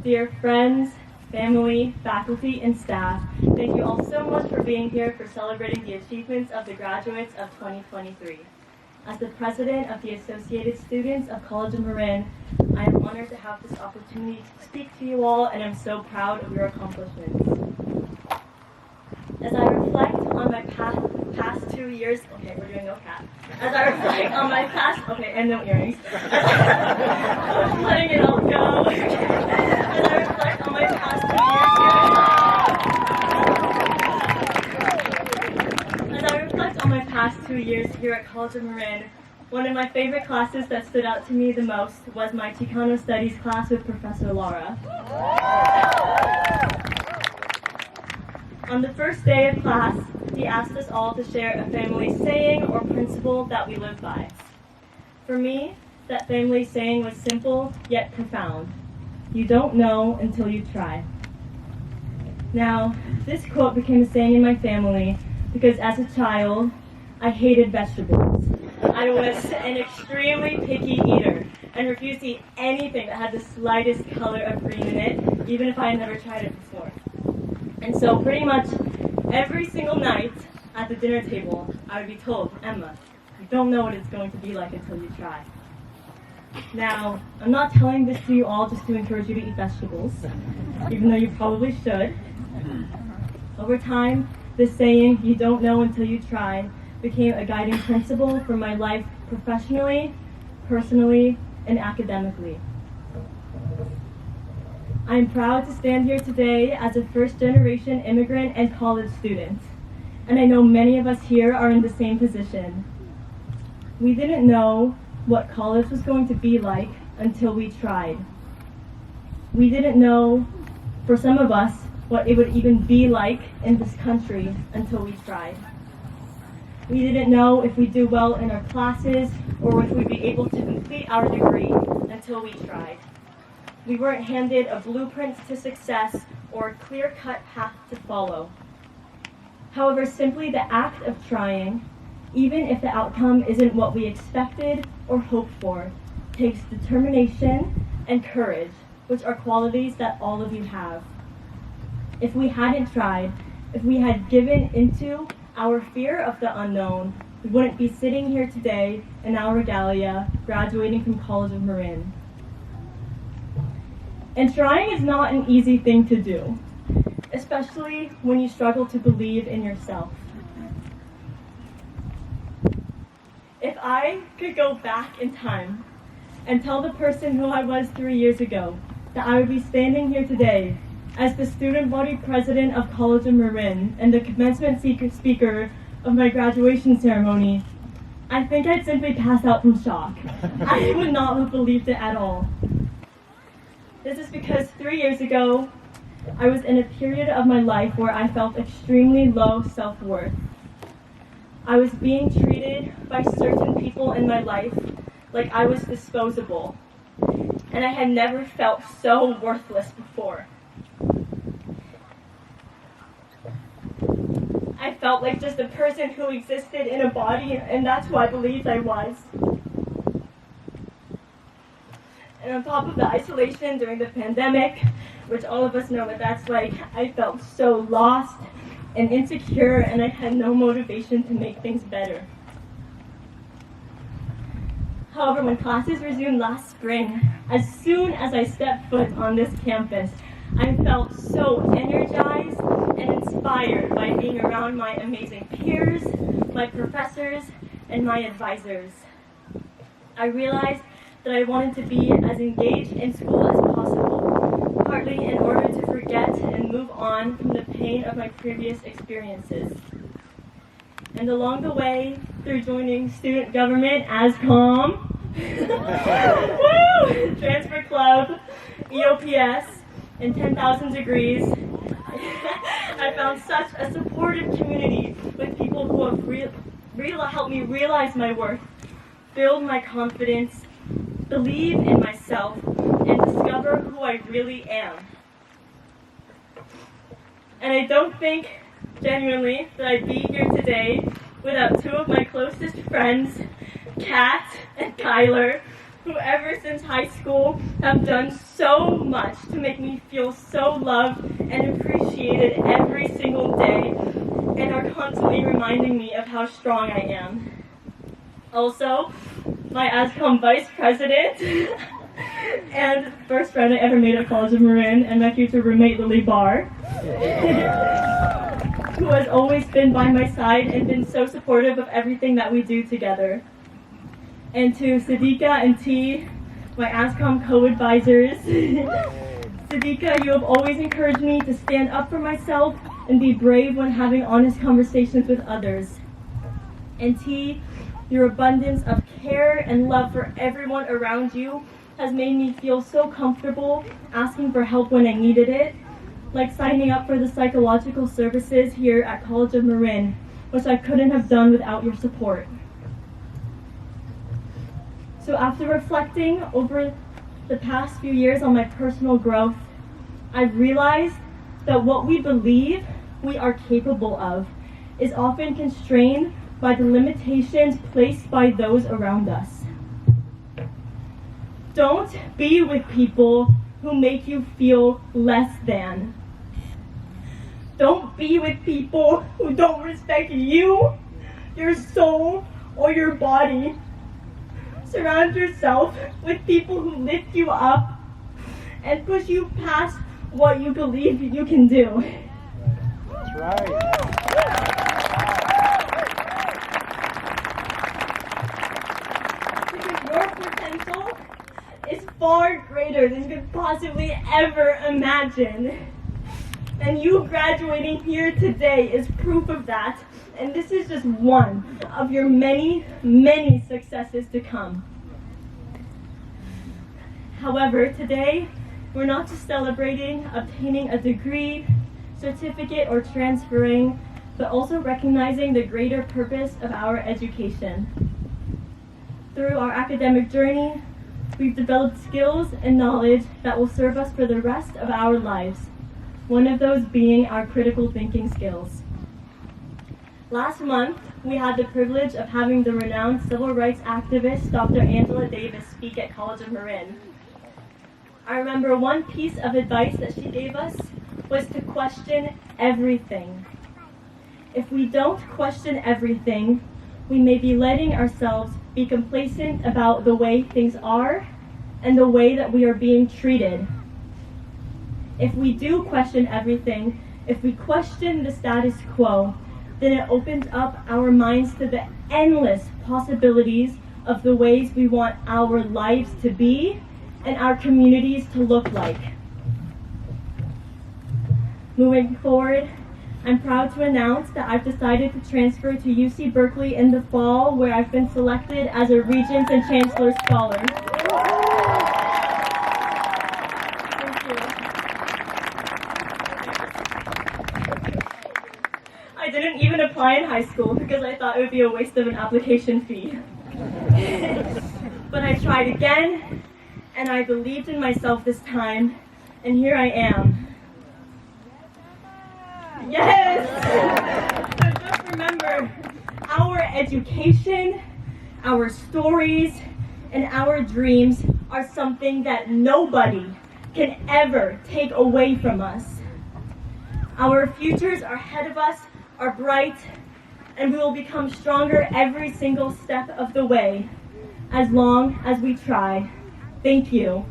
Dear friends, family, faculty, and staff, thank you all so much for being here for celebrating the achievements of the graduates of 2023. As the president of the Associated Students of College of Marin, I am honored to have this opportunity to speak to you all, and I'm so proud of your accomplishments. As I reflect on my past 2 years, okay, we're doing no cat. As I reflect on my past, okay, and no earrings. Letting it all go. As I reflect on my past 2 years here. As I reflect on my past 2 years here at College of Marin, one of my favorite classes that stood out to me the most was my Chicano Studies class with Professor Laura. On the first day of class, he asked us all to share a family saying or principle that we live by. For me, that family saying was simple yet profound. You don't know until you try. Now, this quote became a saying in my family because as a child, I hated vegetables. I was an extremely picky eater and refused to eat anything that had the slightest color of green in it, even if I had never tried it before. And so pretty much every single night at the dinner table, I would be told, Emma, you don't know what it's going to be like until you try. Now, I'm not telling this to you all just to encourage you to eat vegetables, even though you probably should. Over time, this saying, you don't know until you try, became a guiding principle for my life professionally, personally, and academically. I am proud to stand here today as a first-generation immigrant and college student, and I know many of us here are in the same position. We didn't know what college was going to be like until we tried. We didn't know, for some of us, what it would even be like in this country until we tried. We didn't know if we'd do well in our classes or if we'd be able to complete our degree until we tried. We weren't handed a blueprint to success or a clear-cut path to follow. However, simply the act of trying, even if the outcome isn't what we expected or hoped for, takes determination and courage, which are qualities that all of you have. If we hadn't tried, if we had given into our fear of the unknown, we wouldn't be sitting here today in our regalia, graduating from College of Marin. And trying is not an easy thing to do, especially when you struggle to believe in yourself. If I could go back in time and tell the person who I was 3 years ago that I would be standing here today as the student body president of College of Marin and the commencement speaker of my graduation ceremony, I think I'd simply pass out from shock. I would not have believed it at all. This is because 3 years ago, I was in a period of my life where I felt extremely low self-worth. I was being treated by certain people in my life like I was disposable, and I had never felt so worthless before. I felt like just a person who existed in a body, and that's who I believed I was. And on top of the isolation during the pandemic, which all of us know what that's like, I felt so lost and insecure, and I had no motivation to make things better. However, when classes resumed last spring, as soon as I stepped foot on this campus, I felt so energized and inspired by being around my amazing peers, my professors, and my advisors. I realized that I wanted to be as engaged in school as possible, partly in order to forget and move on from the pain of my previous experiences. And along the way, through joining student government, ASCOM, Transfer Club, EOPS, and 10,000 Degrees, I found such a supportive community with people who have helped me realize my worth, build my confidence, believe in myself, and discover who I really am. And I don't think, genuinely, that I'd be here today without two of my closest friends, Kat and Kyler, who ever since high school have done so much to make me feel so loved and appreciated every single day, and are constantly reminding me of how strong I am. Also, my ASCOM vice president and first friend I ever made at College of Marin, and my future roommate Lily Barr, who has always been by my side and been so supportive of everything that we do together. And to Siddiqa and T, my ASCOM co-advisors. Siddiqa, you have always encouraged me to stand up for myself and be brave when having honest conversations with others. And T, your abundance of care and love for everyone around you has made me feel so comfortable asking for help when I needed it, like signing up for the psychological services here at College of Marin, which I couldn't have done without your support. So after reflecting over the past few years on my personal growth, I've realized that what we believe we are capable of is often constrained by the limitations placed by those around us. Don't be with people who make you feel less than. Don't be with people who don't respect you, your soul, or your body. Surround yourself with people who lift you up and push you past what you believe you can do. That's right. Because your potential is far greater than you could possibly ever imagine. And you graduating here today is proof of that. And this is just one of your many, many successes to come. However, today, we're not just celebrating obtaining a degree, certificate, or transferring, but also recognizing the greater purpose of our education. Through our academic journey, we've developed skills and knowledge that will serve us for the rest of our lives, one of those being our critical thinking skills. Last month, we had the privilege of having the renowned civil rights activist Dr. Angela Davis speak at College of Marin. I remember one piece of advice that she gave us was to question everything. If we don't question everything, we may be letting ourselves be complacent about the way things are and the way that we are being treated. If we do question everything, if we question the status quo, then it opens up our minds to the endless possibilities of the ways we want our lives to be and our communities to look like. Moving forward, I'm proud to announce that I've decided to transfer to UC Berkeley in the fall, where I've been selected as a Regents and Chancellor Scholar. Thank you. I didn't even apply in high school because I thought it would be a waste of an application fee. But I tried again, and I believed in myself this time, and here I am. Yes! So just remember, our education, our stories, and our dreams are something that nobody can ever take away from us. Our futures are ahead of us, are bright, and we will become stronger every single step of the way, as long as we try. Thank you.